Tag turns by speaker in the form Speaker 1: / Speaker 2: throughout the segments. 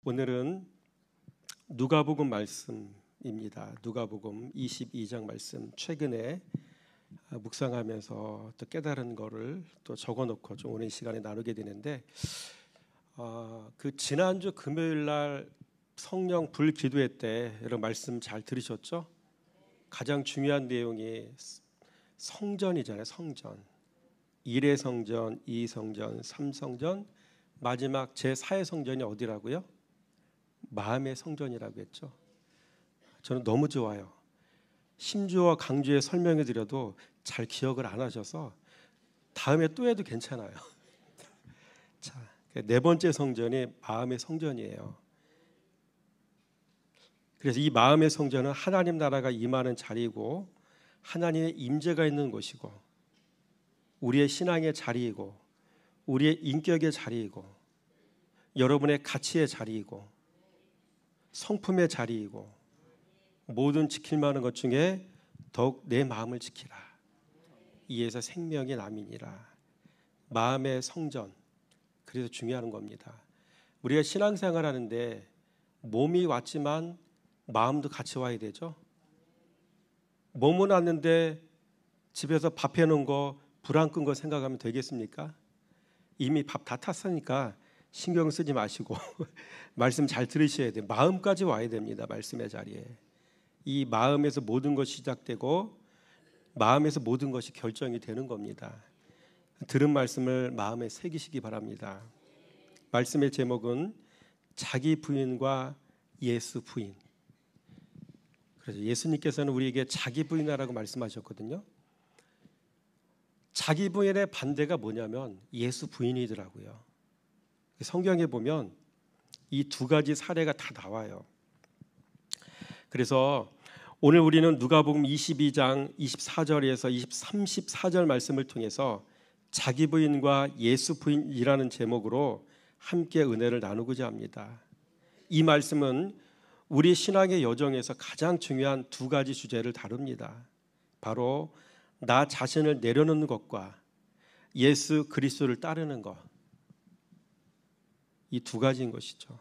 Speaker 1: 오늘은 누가복음 말씀입니다. 누가복음 22장 말씀. 최근에 묵상하면서 또 깨달은 거를 또 적어놓고 좀 오늘 시간에 나누게 되는데, 그 지난주 금요일 날 성령 불기도회 때 여러분 말씀 잘 들으셨죠? 가장 중요한 내용이 성전이잖아요. 성전. 1의 성전, 2 성전, 3 성전, 마지막 제4의 성전이 어디라고요? 마음의 성전이라고 했죠. 저는 너무 좋아요. 심주와 강주에 설명해 드려도 잘 기억을 안 하셔서 다음에 또 해도 괜찮아요. 자, 네 번째 성전이 마음의 성전이에요. 그래서 이 마음의 성전은 하나님 나라가 임하는 자리이고 하나님의 임재가 있는 곳이고 우리의 신앙의 자리이고 우리의 인격의 자리이고 여러분의 가치의 자리이고 성품의 자리이고 모든 지킬 만한 것 중에 더욱 내 마음을 지키라. 이에서 생명이 남이니라. 마음의 성전. 그래서 중요한 겁니다. 우리가 신앙생활 하는데 몸이 왔지만 마음도 같이 와야 되죠. 몸은 왔는데 집에서 밥 해놓은 거 불 안 끈 거 생각하면 되겠습니까? 이미 밥 다 탔으니까 신경 쓰지 마시고 말씀 잘 들으셔야 돼요. 마음까지 와야 됩니다. 말씀의 자리에. 이 마음에서 모든 것이 시작되고 마음에서 모든 것이 결정이 되는 겁니다. 들은 말씀을 마음에 새기시기 바랍니다. 말씀의 제목은 자기 부인과 예수 부인. 그래서 예수님께서는 우리에게 자기 부인하라고 말씀하셨거든요. 자기 부인의 반대가 뭐냐면 예수 부인이더라고요. 성경에 보면 이 두 가지 사례가 다 나와요. 그래서 오늘 우리는 누가복음 22장 24절에서 34절 말씀을 통해서 자기 부인과 예수 부인이라는 제목으로 함께 은혜를 나누고자 합니다. 이 말씀은 우리 신앙의 여정에서 가장 중요한 두 가지 주제를 다룹니다. 바로 나 자신을 내려놓는 것과 예수 그리스도를 따르는 것. 이 두 가지인 것이죠.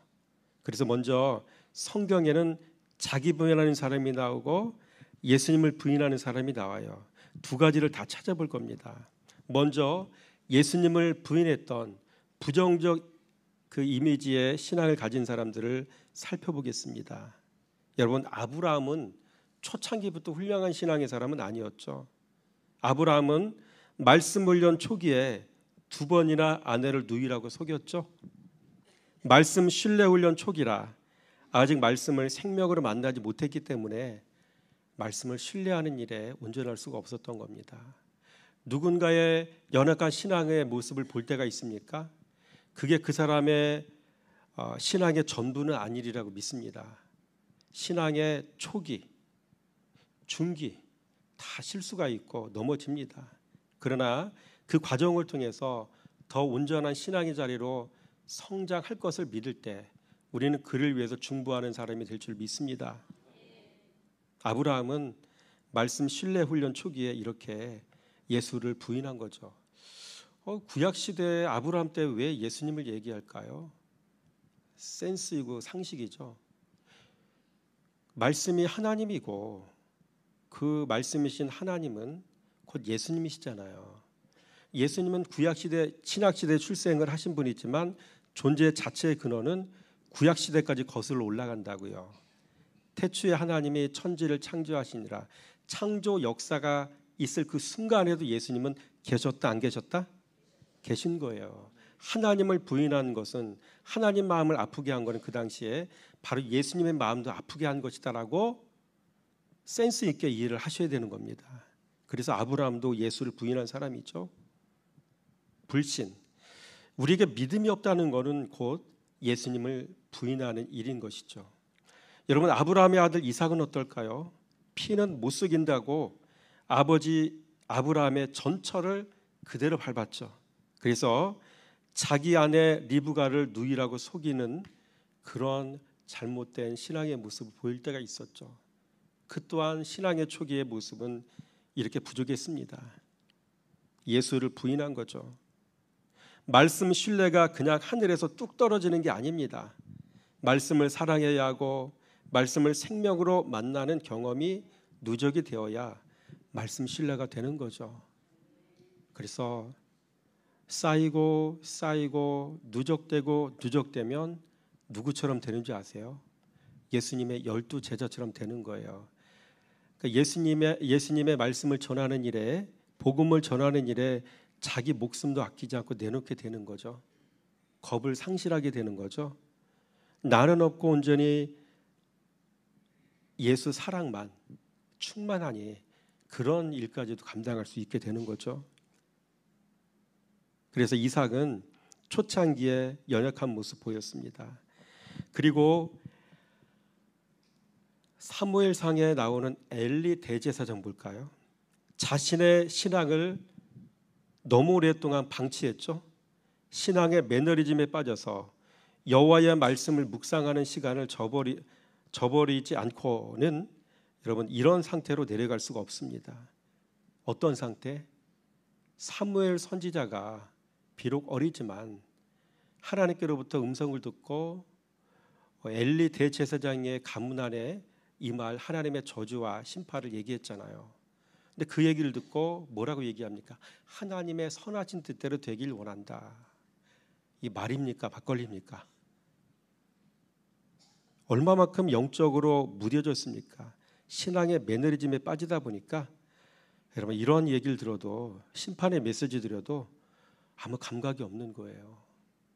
Speaker 1: 그래서 먼저 성경에는 자기 부인하는 사람이 나오고 예수님을 부인하는 사람이 나와요. 두 가지를 다 찾아볼 겁니다. 먼저 예수님을 부인했던 부정적 그 이미지의 신앙을 가진 사람들을 살펴보겠습니다. 여러분, 아브라함은 초창기부터 훌륭한 신앙의 사람은 아니었죠. 아브라함은 말씀 훈련 초기에 2번이나 아내를 누이라고 속였죠. 말씀 신뢰 훈련 초기라 아직 말씀을 생명으로 만나지 못했기 때문에 말씀을 신뢰하는 일에 온전할 수가 없었던 겁니다. 누군가의 연약한 신앙의 모습을 볼 때가 있습니까? 그게 그 사람의 신앙의 전부는 아니리라고 믿습니다. 신앙의 초기, 중기 다 실수가 있고 넘어집니다. 그러나 그 과정을 통해서 더 온전한 신앙의 자리로 성장할 것을 믿을 때 우리는 그를 위해서 중보하는 사람이 될 줄 믿습니다. 아브라함은 말씀 신뢰 훈련 초기에 이렇게 예수를 부인한 거죠. 구약시대 아브라함 때 왜 예수님을 얘기할까요? 센스이고 상식이죠. 말씀이 하나님이고 그 말씀이신 하나님은 곧 예수님이시잖아요. 예수님은 구약시대 신약시대 출생을 하신 분이지만 존재 자체의 근원은 구약시대까지 거슬러 올라간다고요. 태초에 하나님이 천지를 창조하시니라. 창조 역사가 있을 그 순간에도 예수님은 계셨다 안 계셨다? 계신 거예요. 하나님을 부인한 것은 하나님 마음을 아프게 한 거는 그 당시에 바로 예수님의 마음도 아프게 한 것이다라고 센스 있게 이해를 하셔야 되는 겁니다. 그래서 아브라함도 예수를 부인한 사람이죠. 불신. 우리에게 믿음이 없다는 것은 곧 예수님을 부인하는 일인 것이죠. 여러분, 아브라함의 아들 이삭은 어떨까요? 피는 못 속인다고 아버지 아브라함의 전처를 그대로 밟았죠. 그래서 자기 아내 리브가를 누이라고 속이는 그런 잘못된 신앙의 모습을 보일 때가 있었죠. 그 또한 신앙의 초기의 모습은 이렇게 부족했습니다. 예수를 부인한 거죠. 말씀 신뢰가 그냥 하늘에서 뚝 떨어지는 게 아닙니다. 말씀을 사랑해야 하고 말씀을 생명으로 만나는 경험이 누적이 되어야 말씀 신뢰가 되는 거죠. 그래서 쌓이고 쌓이고 누적되고 누적되면 누구처럼 되는지 아세요? 예수님의 12 제자처럼 되는 거예요. 그러니까 예수님의 말씀을 전하는 일에, 복음을 전하는 일에 자기 목숨도 아끼지 않고 내놓게 되는 거죠. 겁을 상실하게 되는 거죠. 나는 없고 온전히 예수 사랑만 충만하니 그런 일까지도 감당할 수 있게 되는 거죠. 그래서 이삭은 초창기에 연약한 모습 보였습니다. 그리고 사무엘상에 나오는 엘리 대제사장 볼까요? 자신의 신앙을 너무 오랫동안 방치했죠. 신앙의 매너리즘에 빠져서 여호와의 말씀을 묵상하는 시간을 저버리지 않고는 여러분 이런 상태로 내려갈 수가 없습니다. 어떤 상태? 사무엘 선지자가 비록 어리지만 하나님께로부터 음성을 듣고 엘리 대제사장의 가문 안에 임할 하나님의 저주와 심판을 얘기했잖아요. 근데 그 얘기를 듣고 뭐라고 얘기합니까? 하나님의 선하신 뜻대로 되길 원한다. 이 말입니까? 막걸리입니까? 얼마만큼 영적으로 무뎌졌습니까? 신앙의 매너리즘에 빠지다 보니까 여러분 이런 얘기를 들어도, 심판의 메시지 들어도 아무 감각이 없는 거예요.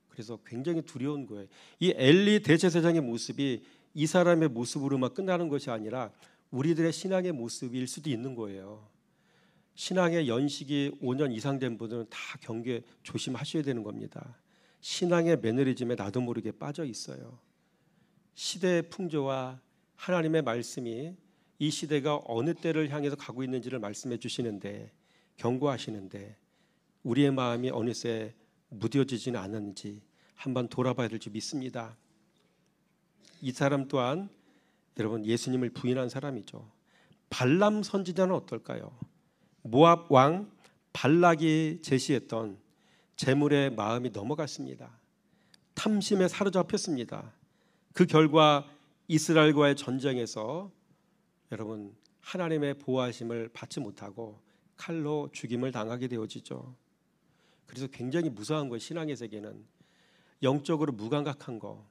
Speaker 1: 그래서 굉장히 두려운 거예요. 이 엘리 대제사장의 모습이 이 사람의 모습으로만 끝나는 것이 아니라 우리들의 신앙의 모습일 수도 있는 거예요. 신앙의 연식이 5년 이상 된 분들은 다 경계 조심하셔야 되는 겁니다. 신앙의 매너리즘에 나도 모르게 빠져 있어요. 시대의 풍조와 하나님의 말씀이 이 시대가 어느 때를 향해서 가고 있는지를 말씀해 주시는데, 경고하시는데 우리의 마음이 어느새 무뎌지지는 않았는지 한번 돌아봐야 될 줄 믿습니다. 이 사람 또한 여러분 예수님을 부인한 사람이죠. 발람 선지자는 어떨까요? 모압 왕 발락이 제시했던 재물에 마음이 넘어갔습니다. 탐심에 사로잡혔습니다. 그 결과 이스라엘과의 전쟁에서 여러분 하나님의 보호하심을 받지 못하고 칼로 죽임을 당하게 되어지죠. 그래서 굉장히 무서운 거예요. 신앙의 세계는 영적으로 무감각한 거,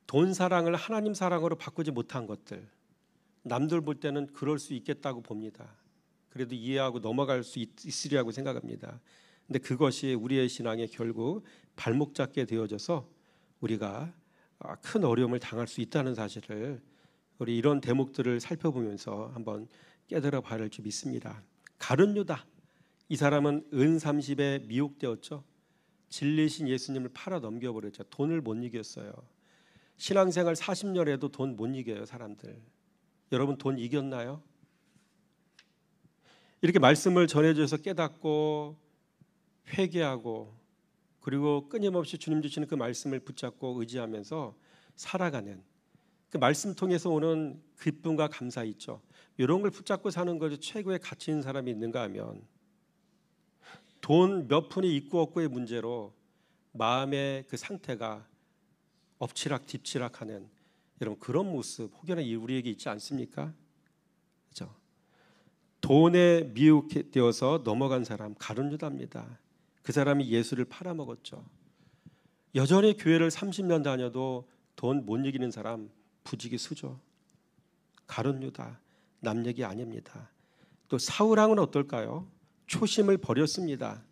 Speaker 1: 돈 사랑을 하나님 사랑으로 바꾸지 못한 것들, 남들 볼 때는 그럴 수 있겠다고 봅니다. 그래도 이해하고 넘어갈 수 있으리라고 생각합니다. 근데 그것이 우리의 신앙에 결국 발목 잡게 되어져서 우리가 큰 어려움을 당할 수 있다는 사실을 우리 이런 대목들을 살펴보면서 한번 깨달아 봐야 할 줄 믿습니다. 가룟 유다, 이 사람은 은 30에 미혹되었죠. 진리신 예수님을 팔아 넘겨버렸죠. 돈을 못 이겼어요. 신앙생활 40년 해도 돈 못 이겨요, 사람들. 여러분 돈 이겼나요? 이렇게 말씀을 전해줘서 깨닫고 회개하고 그리고 끊임없이 주님 주시는 그 말씀을 붙잡고 의지하면서 살아가는 그 말씀 통해서 오는 기쁨과 감사 있죠. 이런 걸 붙잡고 사는 것이 최고의 가치 있는 사람이 있는가 하면 돈 몇 푼이 있고 없고의 문제로 마음의 그 상태가 엎치락 뒤치락하는 여러분 그런 모습 혹여나 우리에게 있지 않습니까? 그렇죠? 돈에 미혹되어서 넘어간 사람 가룟 유다입니다. 그 사람이 예수를 팔아먹었죠. 여전히 교회를 30년 다녀도 돈 못 이기는 사람 부지기수죠. 가룟 유다 남 얘기 아닙니다. 또 사울왕은 어떨까요? 초심을 버렸습니다.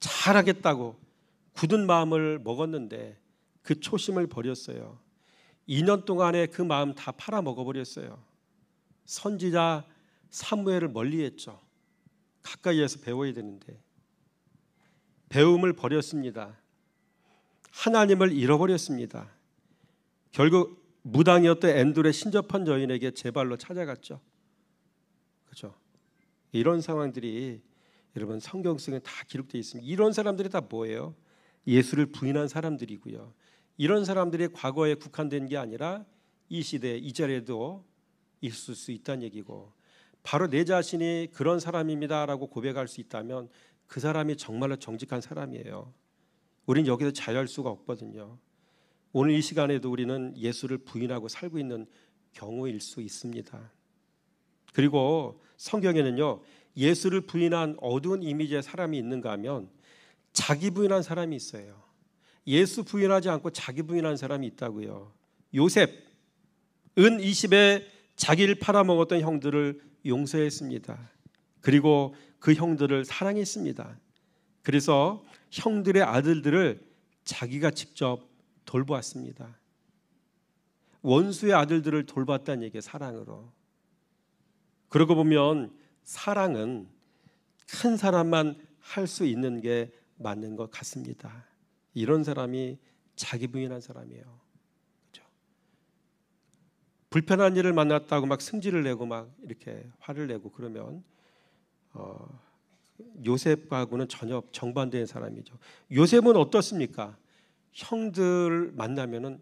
Speaker 1: 잘하겠다고 굳은 마음을 먹었는데 그 초심을 버렸어요. 2년 동안에 그 마음 다 팔아먹어버렸어요. 선지자 사무엘을 멀리했죠. 가까이에서 배워야 되는데 배움을 버렸습니다. 하나님을 잃어버렸습니다. 결국 무당이었던 엔돌의 신접한 여인에게 제 발로 찾아갔죠. 그렇죠? 이런 상황들이 여러분 성경 속에 다 기록되어 있습니다. 이런 사람들이 다 뭐예요? 예수를 부인한 사람들이고요. 이런 사람들이 과거에 국한된 게 아니라 이 시대 이 자리에도 있을 수 있다는 얘기고, 바로 내 자신이 그런 사람입니다라고 고백할 수 있다면 그 사람이 정말로 정직한 사람이에요. 우린 여기서 자유할 수가 없거든요. 오늘 이 시간에도 우리는 예수를 부인하고 살고 있는 경우일 수 있습니다. 그리고 성경에는요, 예수를 부인한 어두운 이미지의 사람이 있는가 하면 자기 부인한 사람이 있어요. 예수 부인하지 않고 자기 부인한 사람이 있다고요. 요셉, 은 20에 자기를 팔아먹었던 형들을 용서했습니다. 그리고 그 형들을 사랑했습니다. 그래서 형들의 아들들을 자기가 직접 돌보았습니다. 원수의 아들들을 돌봤다는 얘기예요, 사랑으로. 그러고 보면 사랑은 큰 사람만 할 수 있는 게 맞는 것 같습니다. 이런 사람이 자기 부인한 사람이에요. 그렇죠? 불편한 일을 만났다고 막 승질을 내고 막 이렇게 화를 내고 그러면 요셉하고는 전혀 정반대의 사람이죠. 요셉은 어떻습니까? 형들 만나면은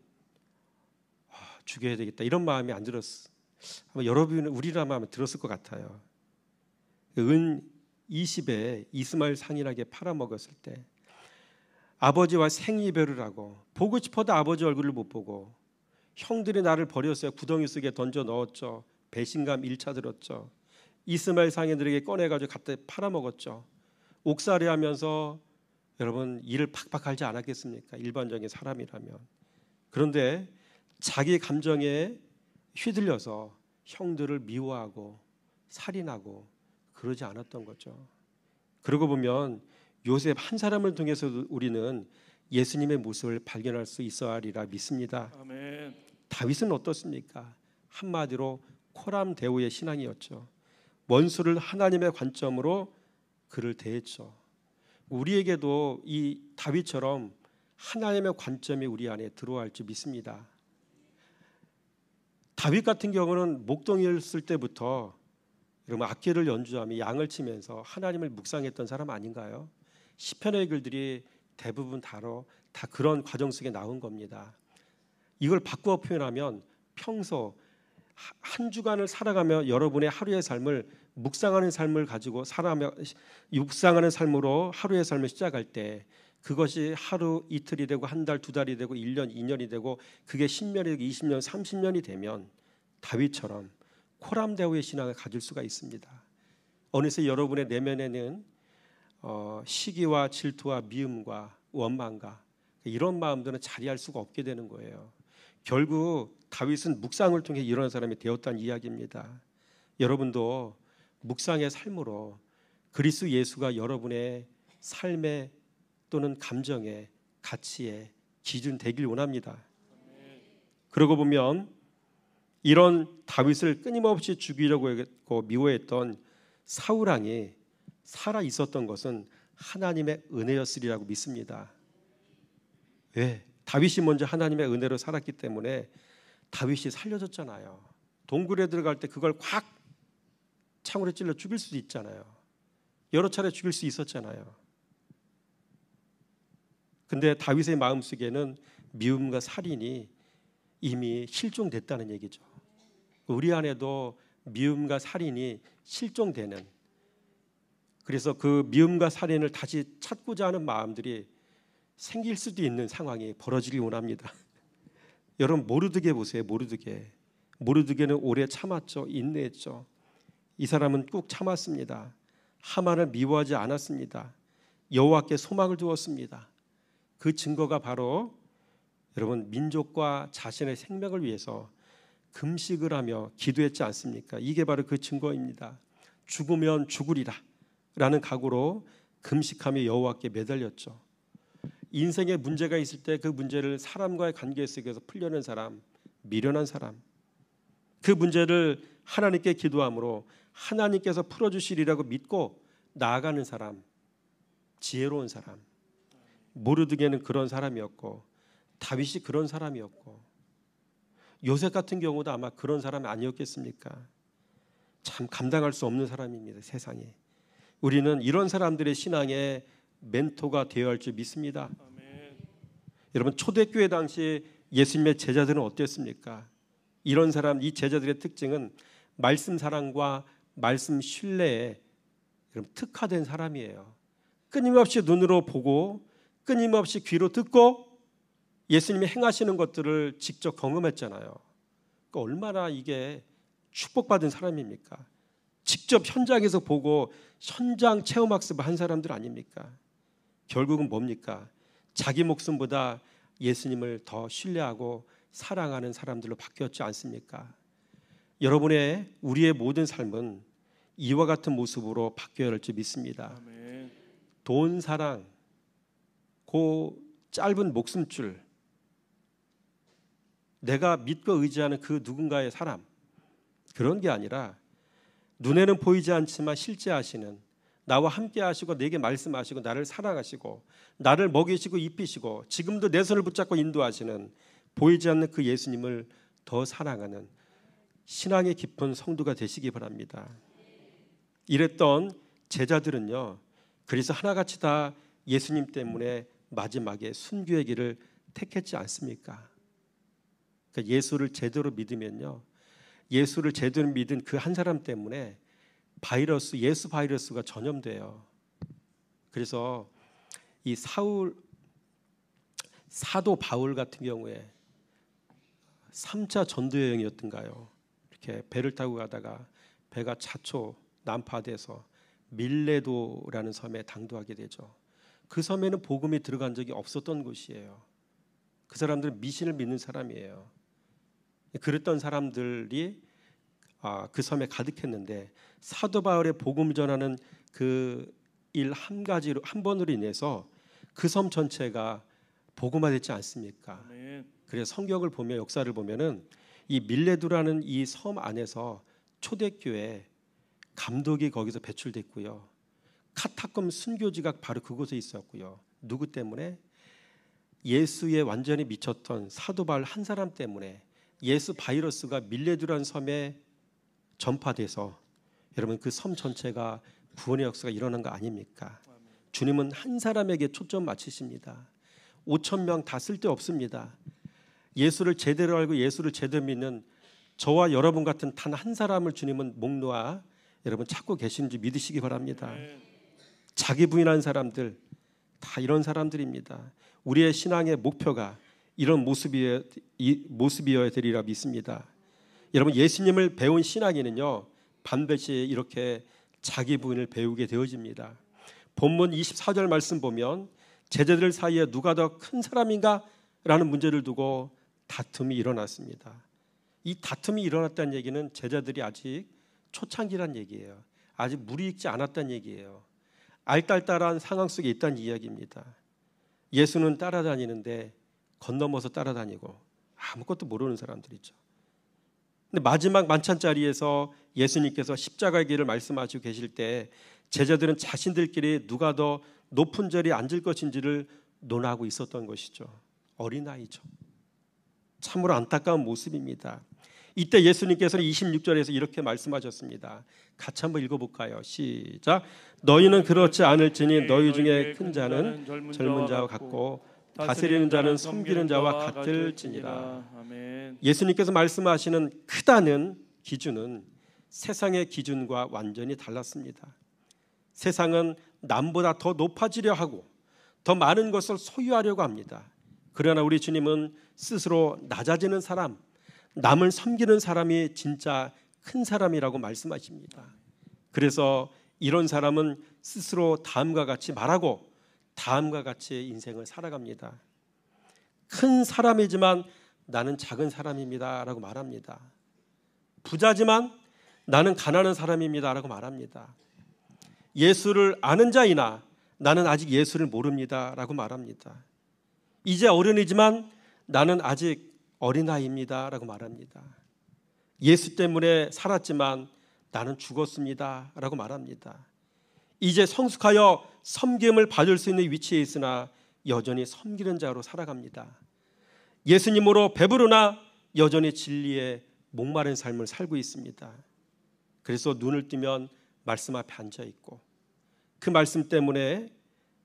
Speaker 1: 죽여야 되겠다 이런 마음이 안 들었어. 아마 여러분 우리라면 들었을 것 같아요. 은 20에 이스마엘 상인에게 팔아먹었을 때 아버지와 생이별을 하고 보고 싶어도 아버지 얼굴을 못 보고 형들이 나를 버렸어요. 구덩이 속에 던져 넣었죠. 배신감 1차 들었죠. 이스마엘 상인들에게 꺼내가지고 갖다 팔아먹었죠. 옥살이 하면서 여러분 일을 팍팍 하지 않았겠습니까? 일반적인 사람이라면. 그런데 자기 감정에 휘둘려서 형들을 미워하고 살인하고 그러지 않았던 거죠. 그러고 보면 요셉 한 사람을 통해서도 우리는 예수님의 모습을 발견할 수 있어 하리라 믿습니다.
Speaker 2: 아멘.
Speaker 1: 다윗은 어떻습니까? 한마디로 코람데오의 신앙이었죠. 원수를 하나님의 관점으로 그를 대했죠. 우리에게도 이 다윗처럼 하나님의 관점이 우리 안에 들어갈 줄 믿습니다. 다윗 같은 경우는 목동이었을 때부터 여러분 악기를 연주하며 양을 치면서 하나님을 묵상했던 사람 아닌가요? 시편의 글들이 대부분 다 그런 과정 속에 나온 겁니다. 이걸 바꾸어 표현하면 평소 한 주간을 살아가며 여러분의 하루의 삶을 묵상하는 삶을 가지고 살아가며 묵상하는 삶으로 하루의 삶을 시작할 때 그것이 하루 이틀이 되고 한 달, 두 달이 되고 1년, 2년이 되고 그게 10년이 되고 20년, 30년이 되면 다윗처럼 코람데오의 신앙을 가질 수가 있습니다. 어느새 여러분의 내면에는 시기와 질투와 미움과 원망과 이런 마음들은 자리할 수가 없게 되는 거예요. 결국 다윗은 묵상을 통해 이런 사람이 되었다는 이야기입니다. 여러분도 묵상의 삶으로 그리스도 예수가 여러분의 삶의 또는 감정의 가치의 기준 되길 원합니다. 그러고 보면 이런 다윗을 끊임없이 죽이려고 했고 미워했던 사울 왕이 살아 있었던 것은 하나님의 은혜였으리라고 믿습니다. 왜? 다윗이 먼저 하나님의 은혜로 살았기 때문에 다윗이 살려졌잖아요. 동굴에 들어갈 때 그걸 확 창으로 찔러 죽일 수도 있잖아요. 여러 차례 죽일 수 있었잖아요. 근데 다윗의 마음속에는 미움과 살인이 이미 실종됐다는 얘기죠. 우리 안에도 미움과 살인이 실종되는, 그래서 그 미움과 살인을 다시 찾고자 하는 마음들이 생길 수도 있는 상황이 벌어지길 원합니다. 여러분 모르드게 보세요. 모르드게는 오래 참았죠. 인내했죠. 이 사람은 꾹 참았습니다. 하만을 미워하지 않았습니다. 여호와께 소망을 두었습니다. 그 증거가 바로 여러분 민족과 자신의 생명을 위해서 금식을 하며 기도했지 않습니까? 이게 바로 그 증거입니다. 죽으면 죽으리라 라는 각오로 금식하며 여호와께 매달렸죠. 인생에 문제가 있을 때 그 문제를 사람과의 관계 속에서 풀려는 사람, 미련한 사람, 그 문제를 하나님께 기도함으로 하나님께서 풀어주시리라고 믿고 나아가는 사람, 지혜로운 사람. 모르드게는 그런 사람이었고 다윗이 그런 사람이었고 요셉 같은 경우도 아마 그런 사람이 아니었겠습니까? 참 감당할 수 없는 사람입니다. 세상에. 우리는 이런 사람들의 신앙에 멘토가 되어야 할 줄 믿습니다.
Speaker 2: 아멘.
Speaker 1: 여러분 초대교회 당시 예수님의 제자들은 어땠습니까? 이런 사람, 이 제자들의 특징은 말씀 사랑과 말씀 신뢰에 특화된 사람이에요. 끊임없이 눈으로 보고 끊임없이 귀로 듣고 예수님이 행하시는 것들을 직접 경험했잖아요. 그러니까 얼마나 이게 축복받은 사람입니까? 직접 현장에서 보고 현장 체험학습을 한 사람들 아닙니까? 결국은 뭡니까? 자기 목숨보다 예수님을 더 신뢰하고 사랑하는 사람들로 바뀌었지 않습니까? 여러분의 우리의 모든 삶은 이와 같은 모습으로 바뀌어야 할 줄 믿습니다.
Speaker 2: 아멘.
Speaker 1: 돈 사랑, 그 짧은 목숨줄, 내가 믿고 의지하는 그 누군가의 사람, 그런 게 아니라 눈에는 보이지 않지만 실제 하시는, 나와 함께 하시고 내게 말씀하시고 나를 사랑하시고 나를 먹이시고 입히시고 지금도 내 손을 붙잡고 인도하시는, 보이지 않는 그 예수님을 더 사랑하는 신앙의 깊은 성도가 되시기 바랍니다. 이랬던 제자들은요, 그래서 하나같이 다 예수님 때문에 마지막에 순교의 길을 택했지 않습니까? 그러니까 예수를 제대로 믿으면요, 예수를 제대로 믿은 그 한 사람 때문에 예수 바이러스가 전염돼요. 그래서 이 사도 바울 같은 경우에 3차 전도 여행이었던가요? 이렇게 배를 타고 가다가 배가 차초 난파돼서 밀레도라는 섬에 당도하게 되죠. 그 섬에는 복음이 들어간 적이 없었던 곳이에요. 그 사람들은 미신을 믿는 사람이에요. 그랬던 사람들이 그 섬에 가득했는데 사도 바울의 복음 전하는 그 일 한 번으로 인해서 그 섬 전체가 복음화됐지 않습니까? 그래서 성경을 보면, 역사를 보면은 이 밀레도라는 이 섬 안에서 초대교회 감독이 거기서 배출됐고요. 카타콤 순교지가 바로 그곳에 있었고요. 누구 때문에? 예수에 완전히 미쳤던 사도 바울 한 사람 때문에 예수 바이러스가 밀레도라는 섬에 전파돼서 여러분 그 섬 전체가 구원의 역사가 일어난 거 아닙니까? 주님은 한 사람에게 초점 맞추십니다. 5천 명 다 쓸데없습니다. 예수를 제대로 알고 예수를 제대로 믿는 저와 여러분 같은 단 한 사람을 주님은 목 놓아 여러분 찾고 계시는지 믿으시기 바랍니다. 자기 부인한 사람들 다 이런 사람들입니다. 우리의 신앙의 목표가 이런 모습이어야 되리라 믿습니다. 여러분, 예수님을 배운 신앙인은요, 반드시 이렇게 자기 부인을 배우게 되어집니다. 본문 24절 말씀 보면 제자들 사이에 누가 더 큰 사람인가? 라는 문제를 두고 다툼이 일어났습니다. 이 다툼이 일어났다는 얘기는 제자들이 아직 초창기란 얘기예요. 아직 물이 익지 않았다는 얘기예요. 알딸딸한 상황 속에 있다는 이야기입니다. 예수는 따라다니는데 건너머서 따라다니고 아무것도 모르는 사람들이죠. 근데 마지막 만찬 자리에서 예수님께서 십자가의 길을 말씀하시고 계실 때 제자들은 자신들끼리 누가 더 높은 자리에 앉을 것인지를 논하고 있었던 것이죠. 어린아이죠. 참으로 안타까운 모습입니다. 이때 예수님께서는 26절에서 이렇게 말씀하셨습니다. 같이 한번 읽어볼까요? 시작. 너희는 그렇지 않을지니 너희 중에 큰 자는 젊은 자와 같고 다스리는 자는 섬기는 자와 같을지니라.
Speaker 2: 아멘.
Speaker 1: 예수님께서 말씀하시는 크다는 기준은 세상의 기준과 완전히 달랐습니다. 세상은 남보다 더 높아지려 하고 더 많은 것을 소유하려고 합니다. 그러나 우리 주님은 스스로 낮아지는 사람, 남을 섬기는 사람이 진짜 큰 사람이라고 말씀하십니다. 그래서 이런 사람은 스스로 다음과 같이 말하고 다음과 같이 인생을 살아갑니다. 큰 사람이지만 나는 작은 사람입니다 라고 말합니다. 부자지만 나는 가난한 사람입니다 라고 말합니다. 예수를 아는 자이나 나는 아직 예수를 모릅니다 라고 말합니다. 이제 어른이지만 나는 아직 어린아이입니다 라고 말합니다. 예수 때문에 살았지만 나는 죽었습니다 라고 말합니다. 이제 성숙하여 섬김을 받을 수 있는 위치에 있으나 여전히 섬기는 자로 살아갑니다. 예수님으로 배부르나 여전히 진리에 목마른 삶을 살고 있습니다. 그래서 눈을 뜨면 말씀 앞에 앉아 있고 그 말씀 때문에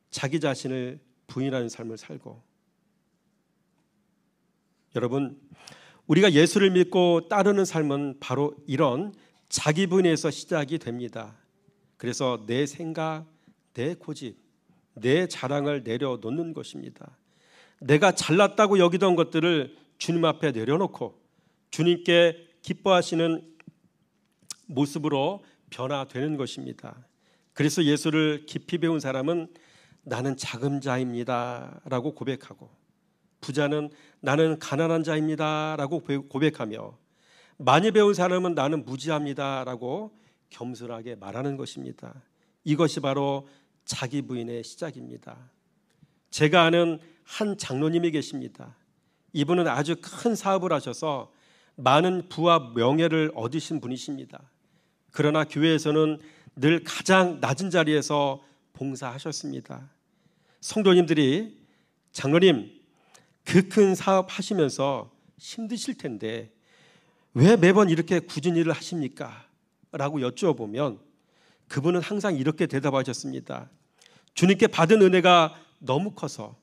Speaker 1: 자기 자신을 부인하는 삶을 살고, 여러분, 우리가 예수를 믿고 따르는 삶은 바로 이런 자기 부인에서 시작이 됩니다. 그래서 내 생각, 내 고집, 내 자랑을 내려놓는 것입니다. 내가 잘났다고 여기던 것들을 주님 앞에 내려놓고 주님께 기뻐하시는 모습으로 변화되는 것입니다. 그래서 예수를 깊이 배운 사람은 나는 작은 자입니다 라고 고백하고, 부자는 나는 가난한 자입니다 라고 고백하며, 많이 배운 사람은 나는 무지합니다 라고 겸손하게 말하는 것입니다. 이것이 바로 자기 부인의 시작입니다. 제가 아는 한 장로님이 계십니다. 이분은 아주 큰 사업을 하셔서 많은 부와 명예를 얻으신 분이십니다. 그러나 교회에서는 늘 가장 낮은 자리에서 봉사하셨습니다. 성도님들이 장로님, 그 큰 사업 하시면서 힘드실 텐데 왜 매번 이렇게 굳은 일을 하십니까? 라고 여쭈어보면 그분은 항상 이렇게 대답하셨습니다. 주님께 받은 은혜가 너무 커서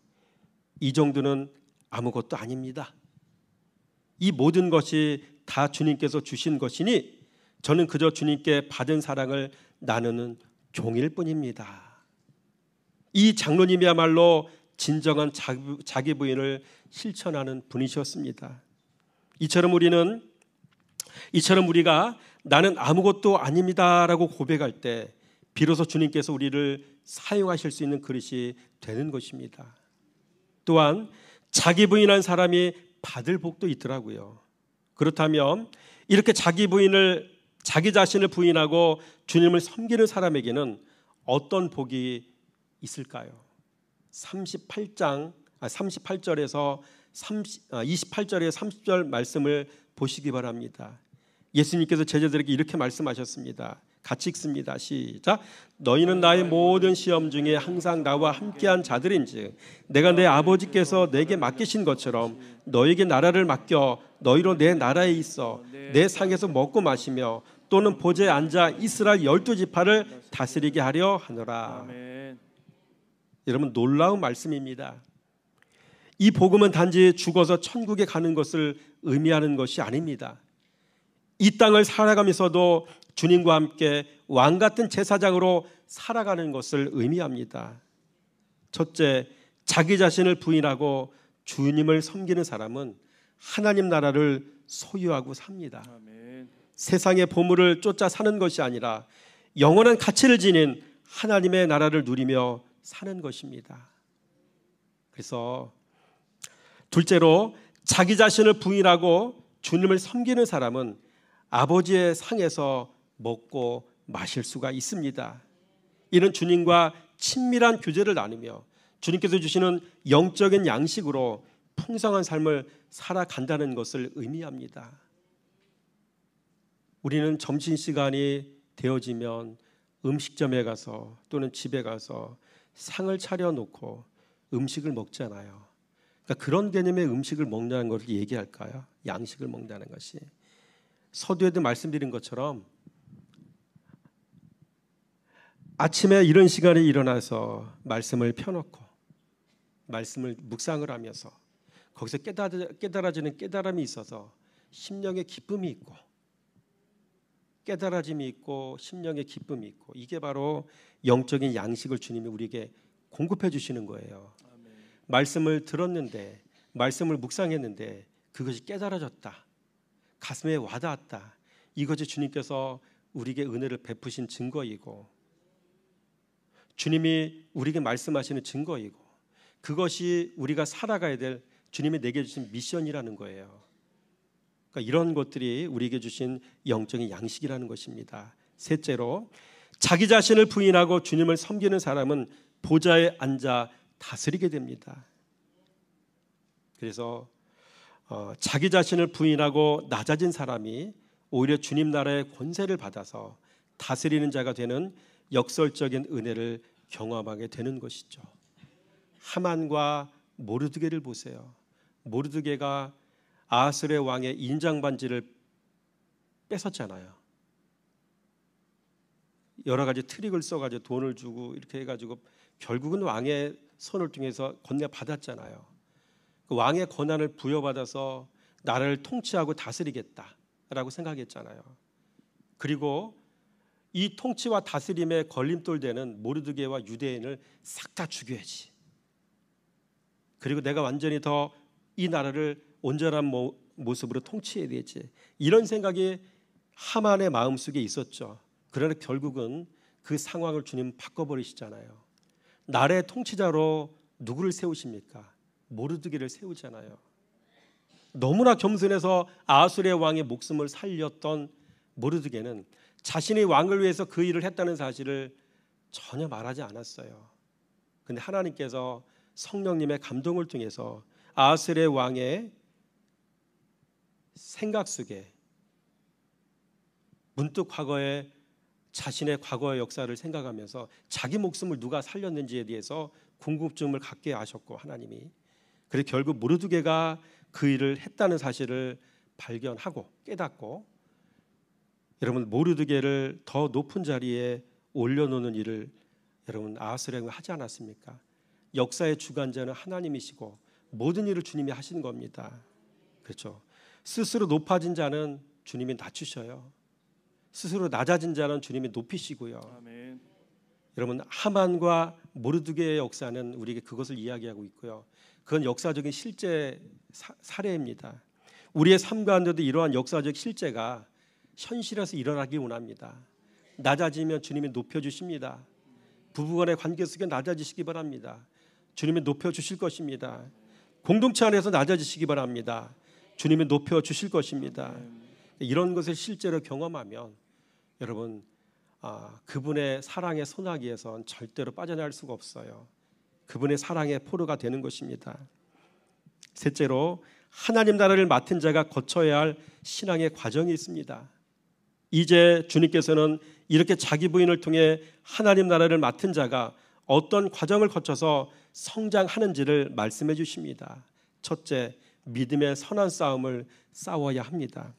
Speaker 1: 이 정도는 아무것도 아닙니다. 이 모든 것이 다 주님께서 주신 것이니 저는 그저 주님께 받은 사랑을 나누는 종일 뿐입니다. 이 장로님이야말로 진정한 자기 부인을 실천하는 분이셨습니다. 이처럼 우리가 나는 아무것도 아닙니다라고 고백할 때 비로소 주님께서 우리를 사용하실 수 있는 그릇이 되는 것입니다. 또한 자기 부인한 사람이 받을 복도 있더라고요. 그렇다면 이렇게 자기 자신을 부인하고 주님을 섬기는 사람에게는 어떤 복이 있을까요? 38절에서 28절에 30절 말씀을 보시기 바랍니다. 예수님께서 제자들에게 이렇게 말씀하셨습니다. 같이 읽습니다. 시작. 너희는 나의 모든 시험 중에 항상 나와 함께한 자들인즉 내가 내 아버지께서 내게 맡기신 것처럼 너에게 나라를 맡겨 너희로 내 나라에 있어 내 상에서 먹고 마시며 또는 보좌에 앉아 이스라엘 12지파를 다스리게 하려 하노라.
Speaker 2: 아멘.
Speaker 1: 여러분, 놀라운 말씀입니다. 이 복음은 단지 죽어서 천국에 가는 것을 의미하는 것이 아닙니다. 이 땅을 살아가면서도 주님과 함께 왕 같은 제사장으로 살아가는 것을 의미합니다. 첫째, 자기 자신을 부인하고 주님을 섬기는 사람은 하나님 나라를 소유하고 삽니다.
Speaker 2: 아멘.
Speaker 1: 세상의 보물을 쫓아 사는 것이 아니라 영원한 가치를 지닌 하나님의 나라를 누리며 사는 것입니다. 그래서 둘째로, 자기 자신을 부인하고 주님을 섬기는 사람은 아버지의 상에서 먹고 마실 수가 있습니다. 이는 주님과 친밀한 교제를 나누며 주님께서 주시는 영적인 양식으로 풍성한 삶을 살아간다는 것을 의미합니다. 우리는 점심시간이 되어지면 음식점에 가서 또는 집에 가서 상을 차려놓고 음식을 먹잖아요. 그러니까 그런 개념의 음식을 먹는다는 것을 얘기할까요? 양식을 먹는다는 것이. 서두에도 말씀드린 것처럼 아침에 이런 시간에 일어나서 말씀을 펴놓고 말씀을 묵상을 하면서 거기서 깨달아지는 깨달음이 있어서 심령의 기쁨이 있고 깨달아짐이 있고 심령의 기쁨이 있고, 이게 바로 영적인 양식을 주님이 우리에게 공급해 주시는 거예요.
Speaker 2: 아멘.
Speaker 1: 말씀을 들었는데, 말씀을 묵상했는데 그것이 깨달아졌다, 가슴에 와닿았다, 이것이 주님께서 우리에게 은혜를 베푸신 증거이고 주님이 우리에게 말씀하시는 증거이고, 그것이 우리가 살아가야 될 주님이 내게 주신 미션이라는 거예요. 그러니까 이런 것들이 우리에게 주신 영적인 양식이라는 것입니다. 셋째로, 자기 자신을 부인하고 주님을 섬기는 사람은 보좌에 앉아 다스리게 됩니다. 그래서 자기 자신을 부인하고 낮아진 사람이 오히려 주님 나라의 권세를 받아서 다스리는 자가 되는 역설적인 은혜를 경험하게 되는 것이죠. 하만과 모르드게를 보세요. 모르드게가 아하스의 왕의 인장 반지를 뺏었잖아요. 여러 가지 트릭을 써가지고 돈을 주고 이렇게 해가지고 결국은 왕의 손을 통해서 건네받았잖아요. 그 왕의 권한을 부여받아서 나라를 통치하고 다스리겠다라고 생각했잖아요. 그리고 이 통치와 다스림에 걸림돌 되는 모르드게와 유대인을 싹 다 죽여야지. 그리고 내가 완전히 더 이 나라를 온전한 모습으로 통치해야 되지. 이런 생각이 하만의 마음속에 있었죠. 그러나 결국은 그 상황을 주님 바꿔버리시잖아요. 나라의 통치자로 누구를 세우십니까? 모르드게를 세우잖아요. 너무나 겸손해서 아수르의 왕의 목숨을 살렸던 모르드게는 자신의 왕을 위해서 그 일을 했다는 사실을 전혀 말하지 않았어요. 그런데 하나님께서 성령님의 감동을 통해서 아수르의 왕의 생각 속에 문득 과거에 자신의 과거의 역사를 생각하면서 자기 목숨을 누가 살렸는지에 대해서 궁금증을 갖게 하셨고, 하나님이 그래서 결국 모르드게가 그 일을 했다는 사실을 발견하고 깨닫고, 여러분 모르드게를 더 높은 자리에 올려놓는 일을 여러분 아하스랴가 하지 않았습니까? 역사의 주관자는 하나님이시고 모든 일을 주님이 하시는 겁니다. 그렇죠? 스스로 높아진 자는 주님이 낮추셔요. 스스로 낮아진 자는 주님이 높이시고요.
Speaker 2: 아멘.
Speaker 1: 여러분 하만과 모르드게의 역사는 우리에게 그것을 이야기하고 있고요. 그건 역사적인 실제 사례입니다. 우리의 삶 가운데도 이러한 역사적 실제가 현실에서 일어나기 원합니다. 낮아지면 주님이 높여주십니다. 부부간의 관계 속에 낮아지시기 바랍니다. 주님이 높여주실 것입니다. 공동체 안에서 낮아지시기 바랍니다. 주님이 높여주실 것입니다. 이런 것을 실제로 경험하면 여러분 그분의 사랑의 소나기에선 절대로 빠져나갈 수가 없어요. 그분의 사랑의 포로가 되는 것입니다. 셋째로 하나님 나라를 맡은 자가 거쳐야 할 신앙의 과정이 있습니다. 이제 주님께서는 이렇게 자기 부인을 통해 하나님 나라를 맡은 자가 어떤 과정을 거쳐서 성장하는지를 말씀해 주십니다. 첫째, 믿음의 선한 싸움을 싸워야 합니다.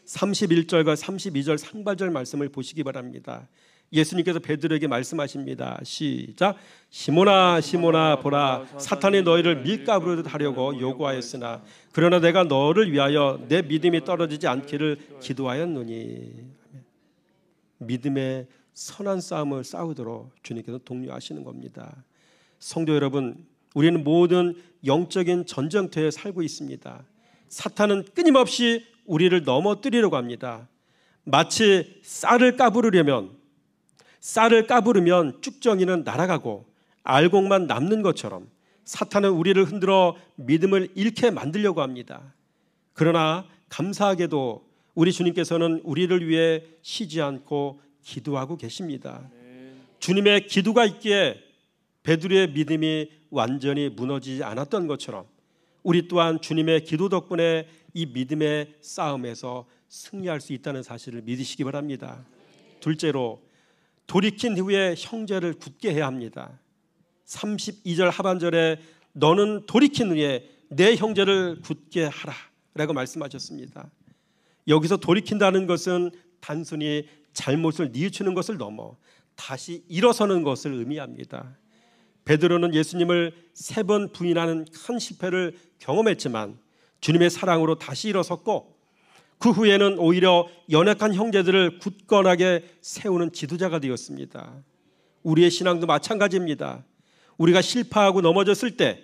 Speaker 1: 31절과 32절 상반절 말씀을 보시기 바랍니다. 예수님께서 베드로에게 말씀하십니다. 시작. 시몬아 시몬아 보라, 사탄이 너희를 밀가부로 하려고 요구하였으나 그러나 내가 너를 위하여 내 믿음이 떨어지지 않기를 기도하였노니. 믿음의 선한 싸움을 싸우도록 주님께서 독려하시는 겁니다. 성도 여러분, 우리는 모든 영적인 전쟁터에 살고 있습니다. 사탄은 끊임없이 우리를 넘어뜨리려고 합니다. 마치 쌀을 까부르면 쭉정이는 날아가고 알곡만 남는 것처럼 사탄은 우리를 흔들어 믿음을 잃게 만들려고 합니다. 그러나 감사하게도 우리 주님께서는 우리를 위해 쉬지 않고 기도하고 계십니다. 주님의 기도가 있기에 베드로의 믿음이 완전히 무너지지 않았던 것처럼 우리 또한 주님의 기도 덕분에 이 믿음의 싸움에서 승리할 수 있다는 사실을 믿으시기 바랍니다. 둘째로 돌이킨 후에 형제를 굳게 해야 합니다. 32절 하반절에 너는 돌이킨 후에 내 형제를 굳게 하라 라고 말씀하셨습니다. 여기서 돌이킨다는 것은 단순히 잘못을 뉘우치는 것을 넘어 다시 일어서는 것을 의미합니다. 베드로는 예수님을 3번 부인하는 큰 실패를 경험했지만 주님의 사랑으로 다시 일어섰고 그 후에는 오히려 연약한 형제들을 굳건하게 세우는 지도자가 되었습니다. 우리의 신앙도 마찬가지입니다. 우리가 실패하고 넘어졌을 때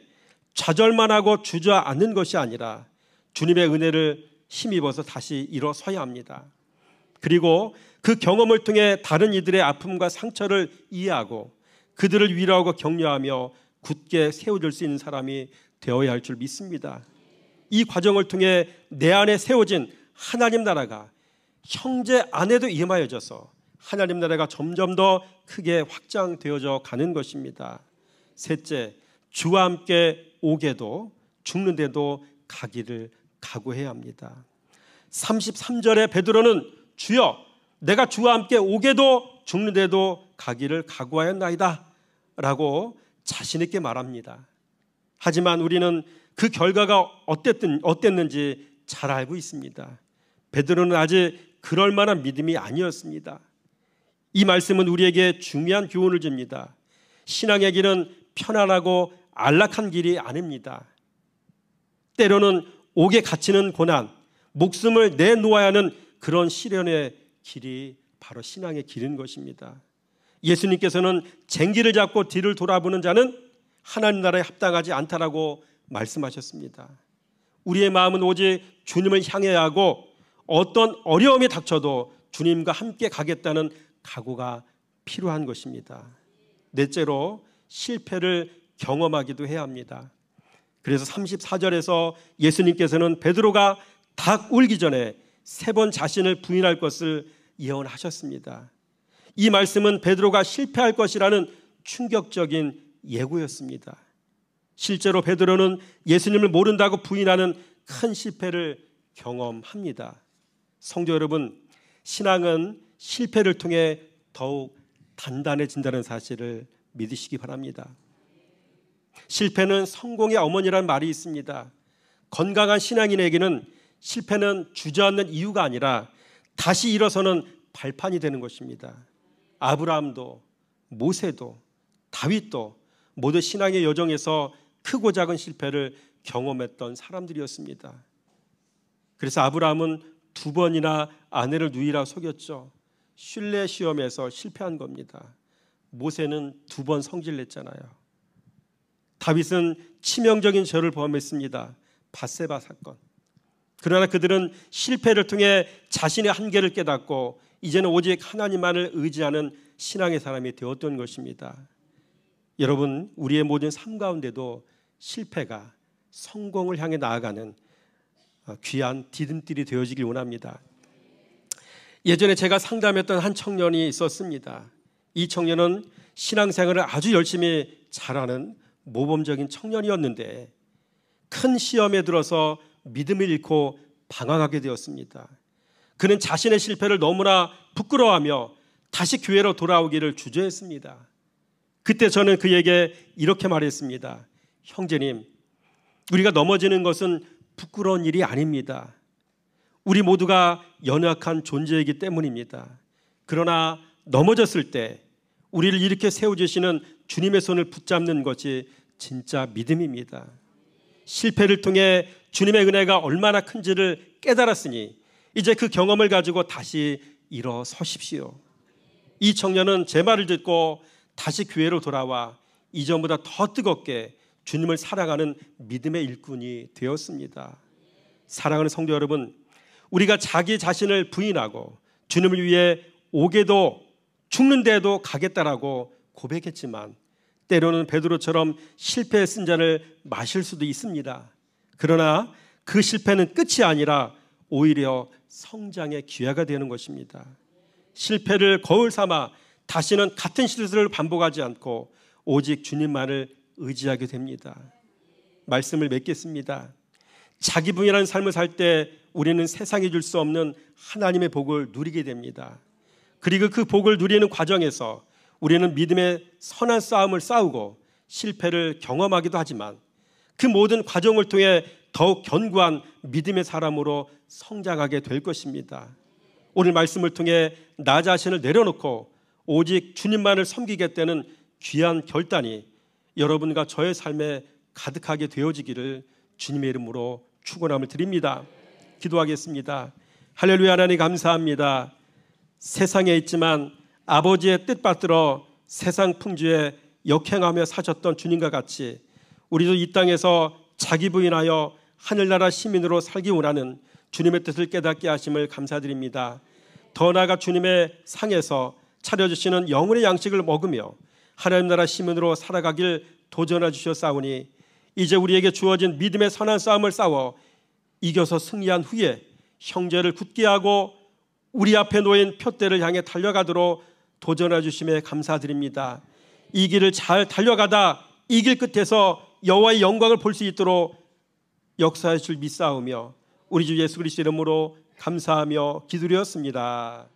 Speaker 1: 좌절만 하고 주저앉는 것이 아니라 주님의 은혜를 힘입어서 다시 일어서야 합니다. 그리고 그 경험을 통해 다른 이들의 아픔과 상처를 이해하고 그들을 위로하고 격려하며 굳게 세워줄 수 있는 사람이 되어야 할 줄 믿습니다. 이 과정을 통해 내 안에 세워진 하나님 나라가 형제 안에도 임하여져서 하나님 나라가 점점 더 크게 확장되어져 가는 것입니다. 셋째, 주와 함께 오게도 죽는데도 가기를 각오해야 합니다. 33절에 베드로는 주여 내가 주와 함께 오게도 죽는데도 가기를 각오하였나이다 라고 자신 있게 말합니다. 하지만 우리는 그 결과가 어땠는지 잘 알고 있습니다. 베드로는 아직 그럴 만한 믿음이 아니었습니다. 이 말씀은 우리에게 중요한 교훈을 줍니다. 신앙의 길은 편안하고 안락한 길이 아닙니다. 때로는 옥에 갇히는 고난, 목숨을 내놓아야 하는 그런 시련의 길이 바로 신앙의 길인 것입니다. 예수님께서는 쟁기를 잡고 뒤를 돌아보는 자는 하나님 나라에 합당하지 않다라고 말씀하셨습니다. 우리의 마음은 오직 주님을 향해야 하고 어떤 어려움이 닥쳐도 주님과 함께 가겠다는 각오가 필요한 것입니다. 넷째로 실패를 경험하기도 해야 합니다. 그래서 34절에서 예수님께서는 베드로가 닭 울기 전에 3번 자신을 부인할 것을 예언하셨습니다. 이 말씀은 베드로가 실패할 것이라는 충격적인 예고였습니다. 실제로 베드로는 예수님을 모른다고 부인하는 큰 실패를 경험합니다. 성도 여러분, 신앙은 실패를 통해 더욱 단단해진다는 사실을 믿으시기 바랍니다. 실패는 성공의 어머니라는 말이 있습니다. 건강한 신앙인에게는 실패는 주저앉는 이유가 아니라 다시 일어서는 발판이 되는 것입니다. 아브라함도 모세도 다윗도 모두 신앙의 여정에서 크고 작은 실패를 경험했던 사람들이었습니다. 그래서 아브라함은 2번이나 아내를 누이라 속였죠. 신뢰 시험에서 실패한 겁니다. 모세는 2번 성질냈잖아요. 다윗은 치명적인 죄를 범했습니다. 밧세바 사건. 그러나 그들은 실패를 통해 자신의 한계를 깨닫고 이제는 오직 하나님만을 의지하는 신앙의 사람이 되었던 것입니다. 여러분, 우리의 모든 삶 가운데도 실패가 성공을 향해 나아가는 귀한 디딤돌이 되어지길 원합니다. 예전에 제가 상담했던 한 청년이 있었습니다. 이 청년은 신앙생활을 아주 열심히 잘하는 모범적인 청년이었는데 큰 시험에 들어서 믿음을 잃고 방황하게 되었습니다. 그는 자신의 실패를 너무나 부끄러워하며 다시 교회로 돌아오기를 주저했습니다. 그때 저는 그에게 이렇게 말했습니다. 형제님, 우리가 넘어지는 것은 부끄러운 일이 아닙니다. 우리 모두가 연약한 존재이기 때문입니다. 그러나 넘어졌을 때 우리를 이렇게 세워주시는 주님의 손을 붙잡는 것이 진짜 믿음입니다. 실패를 통해 주님의 은혜가 얼마나 큰지를 깨달았으니 이제 그 경험을 가지고 다시 일어서십시오. 이 청년은 제 말을 듣고 다시 교회로 돌아와 이전보다 더 뜨겁게 주님을 사랑하는 믿음의 일꾼이 되었습니다. 사랑하는 성도 여러분, 우리가 자기 자신을 부인하고 주님을 위해 오게도 죽는 데도 가겠다라고 고백했지만 때로는 베드로처럼 실패의 쓴잔을 마실 수도 있습니다. 그러나 그 실패는 끝이 아니라 오히려 성장의 기회가 되는 것입니다. 실패를 거울 삼아 다시는 같은 실수를 반복하지 않고 오직 주님만을 의지하게 됩니다. 말씀을 맺겠습니다. 자기 부인하는 삶을 살 때 우리는 세상이 줄 수 없는 하나님의 복을 누리게 됩니다. 그리고 그 복을 누리는 과정에서 우리는 믿음의 선한 싸움을 싸우고 실패를 경험하기도 하지만 그 모든 과정을 통해 더욱 견고한 믿음의 사람으로 성장하게 될 것입니다. 오늘 말씀을 통해 나 자신을 내려놓고 오직 주님만을 섬기겠다는 귀한 결단이 여러분과 저의 삶에 가득하게 되어지기를 주님의 이름으로 축원함을 드립니다. 기도하겠습니다. 할렐루야. 하나님 감사합니다. 세상에 있지만 아버지의 뜻 받들어 세상 풍주에 역행하며 사셨던 주님과 같이 우리도 이 땅에서 자기 부인하여 하늘나라 시민으로 살기 원하는 주님의 뜻을 깨닫게 하심을 감사드립니다. 더 나아가 주님의 상에서 차려주시는 영혼의 양식을 먹으며 하나님 나라 시민으로 살아가길 도전해 주셨사오니 이제 우리에게 주어진 믿음의 선한 싸움을 싸워 이겨서 승리한 후에 형제를 굳게 하고 우리 앞에 놓인 표대를 향해 달려가도록 도전해 주심에 감사드립니다. 이 길을 잘 달려가다 이 길 끝에서 여호와의 영광을 볼 수 있도록 역사해 줄 믿사오며 우리 주 예수 그리스도 이름으로 감사하며 기도드렸습니다.